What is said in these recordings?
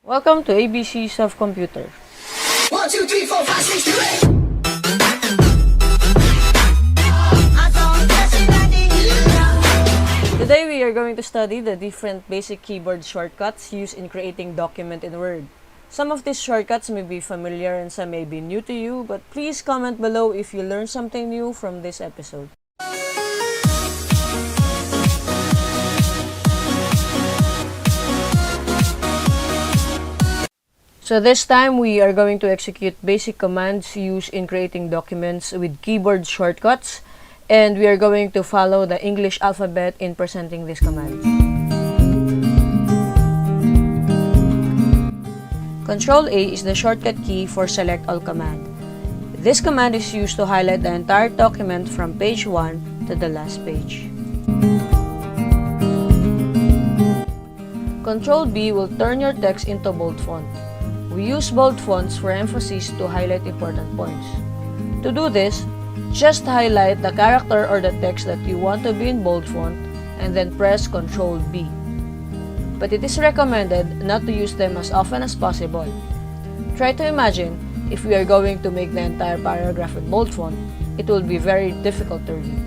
Welcome to ABCs of Computer. 1, 2, 3, 4, 5, 6, 7, 8. Today we are going to study the different basic keyboard shortcuts used in creating document in Word. Some of these shortcuts may be familiar and some may be new to you, but please comment below if you learned something new from this episode. So this time we are going to execute basic commands used in creating documents with keyboard shortcuts, and we are going to follow the English alphabet in presenting this command. Ctrl A is the shortcut key for Select All command. This command is used to highlight the entire document from page 1 to the last page. Ctrl B will turn your text into bold font. We use bold fonts for emphasis to highlight important points. To do this, just highlight the character or the text that you want to be in bold font and then press Ctrl B. But it is recommended not to use them as often as possible. Try to imagine if we are going to make the entire paragraph in bold font, it will be very difficult to read.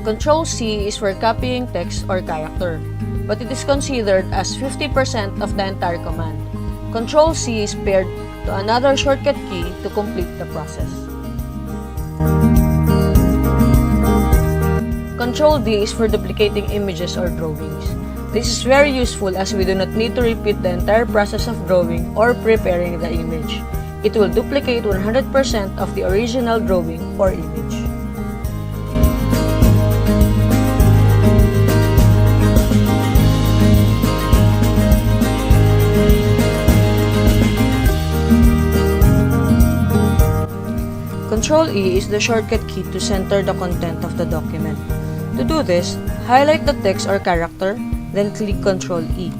Ctrl C is for copying text or character, but it is considered as 50% of the entire command. Ctrl C is paired to another shortcut key to complete the process. Ctrl D is for duplicating images or drawings. This is very useful as we do not need to repeat the entire process of drawing or preparing the image. It will duplicate 100% of the original drawing or image. Ctrl E is the shortcut key to center the content of the document. To do this, highlight the text or character, then click Ctrl E,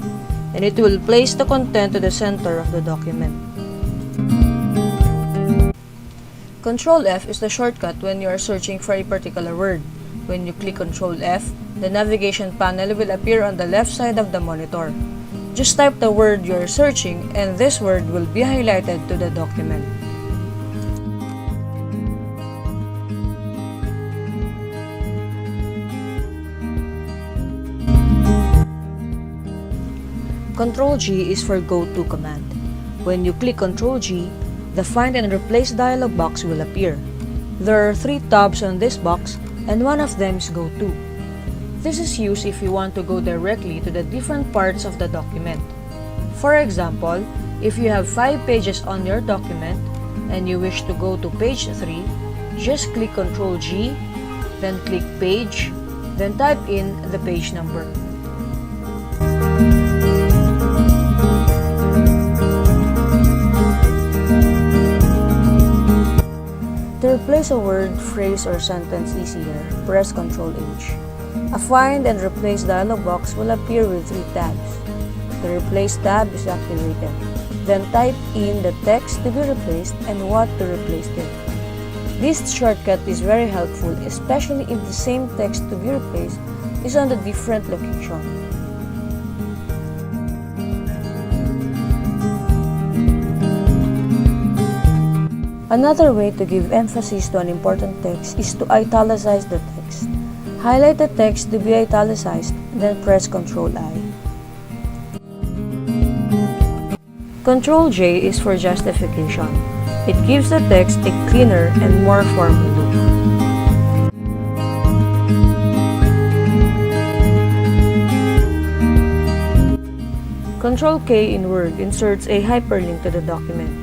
and it will place the content to the center of the document. Ctrl F is the shortcut when you are searching for a particular word. When you click Ctrl F, the navigation panel will appear on the left side of the monitor. Just type the word you are searching and this word will be highlighted to the document. Ctrl G is for Go To command. When you click Ctrl G, the Find and Replace dialog box will appear. There are 3 tabs on this box and one of them is Go To. This is used if you want to go directly to the different parts of the document. For example, if you have 5 pages on your document and you wish to go to page 3, just click Ctrl G, then click Page, then type in the page number. To replace a word, phrase, or sentence easier, press Ctrl H. A Find and Replace dialog box will appear with 3 tabs. The Replace tab is activated. Then type in the text to be replaced and what to replace with. This shortcut is very helpful, especially if the same text to be replaced is on a different location. Another way to give emphasis to an important text is to italicize the text. Highlight the text to be italicized, then press Ctrl I. Ctrl J is for justification. It gives the text a cleaner and more formal look. Ctrl K in Word inserts a hyperlink to the document.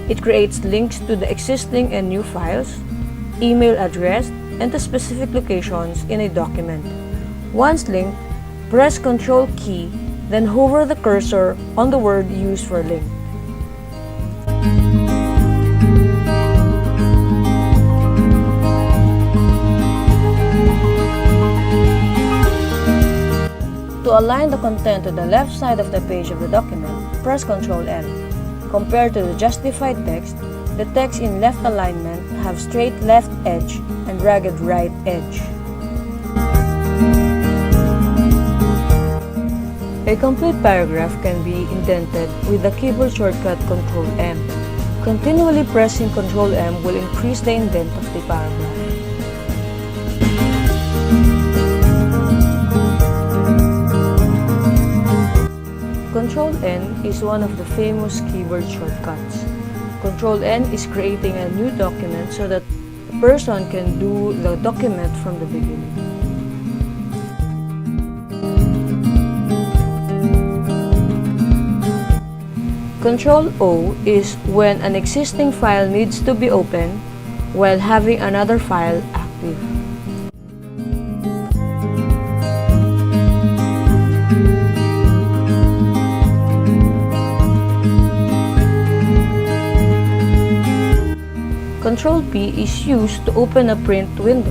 It creates links to the existing and new files, email address, and to specific locations in a document. Once linked, press Ctrl key, then hover the cursor on the word used for link. To align the content to the left side of the page of the document, press Ctrl N. Compared to the justified text, the text in left alignment have straight left edge and ragged right edge. A complete paragraph can be indented with the keyboard shortcut Ctrl M. Continually pressing Ctrl M will increase the indent of the paragraph. Ctrl N is one of the famous keyboard shortcuts. Ctrl N is creating a new document so that the person can do the document from the beginning. Ctrl O is when an existing file needs to be opened while having another file active. Ctrl P is used to open a print window.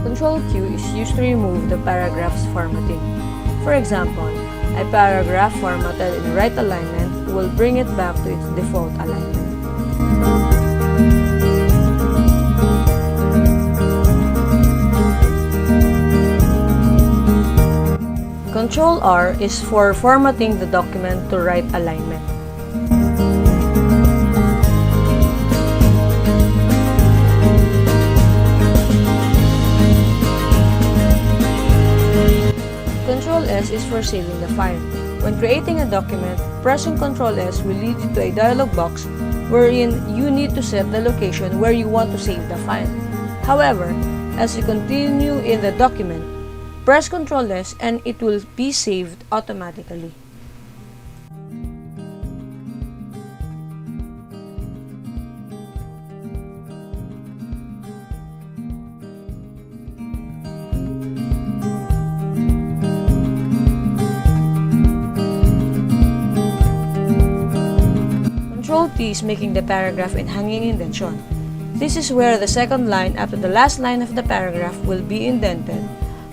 Ctrl Q is used to remove the paragraph's formatting. For example, a paragraph formatted in right alignment will bring it back to its default alignment. Ctrl R is for formatting the document to right alignment. Ctrl S is for saving the file. When creating a document, pressing Ctrl S will lead you to a dialog box wherein you need to set the location where you want to save the file. However, as you continue in the document, press Ctrl S and it will be saved automatically. Ctrl T is making the paragraph in hanging indentation. This is where the second line after the last line of the paragraph will be indented,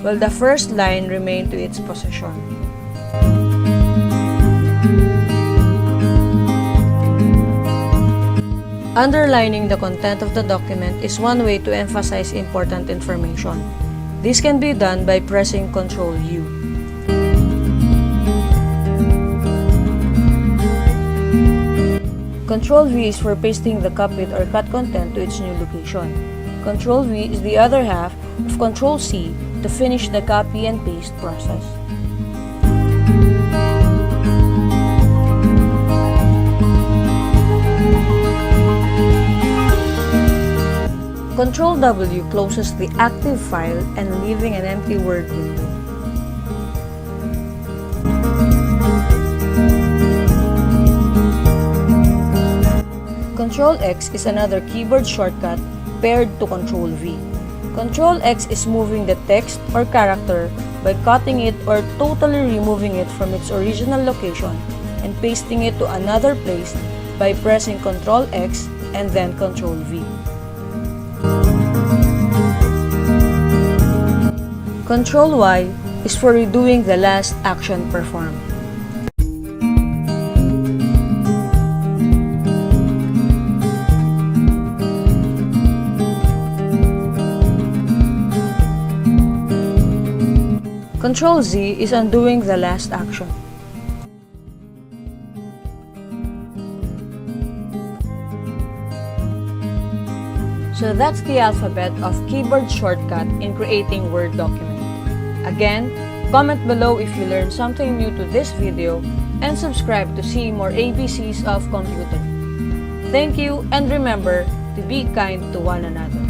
while the first line remain to its position. Underlining the content of the document is one way to emphasize important information. This can be done by pressing Ctrl U. Ctrl V is for pasting the copied or cut content to its new location. Ctrl V is the other half of Ctrl C to finish the copy and paste process. Ctrl W closes the active file and leaving an empty Word window. Ctrl X is another keyboard shortcut paired to Ctrl V. Ctrl X is moving the text or character by cutting it or totally removing it from its original location and pasting it to another place by pressing Ctrl X and then Ctrl V. Ctrl Y is for redoing the last action performed. Ctrl Z is undoing the last action. So that's the alphabet of keyboard shortcut in creating Word document. Again, comment below if you learned something new to this video and subscribe to see more ABCs of computer. Thank you and remember to be kind to one another.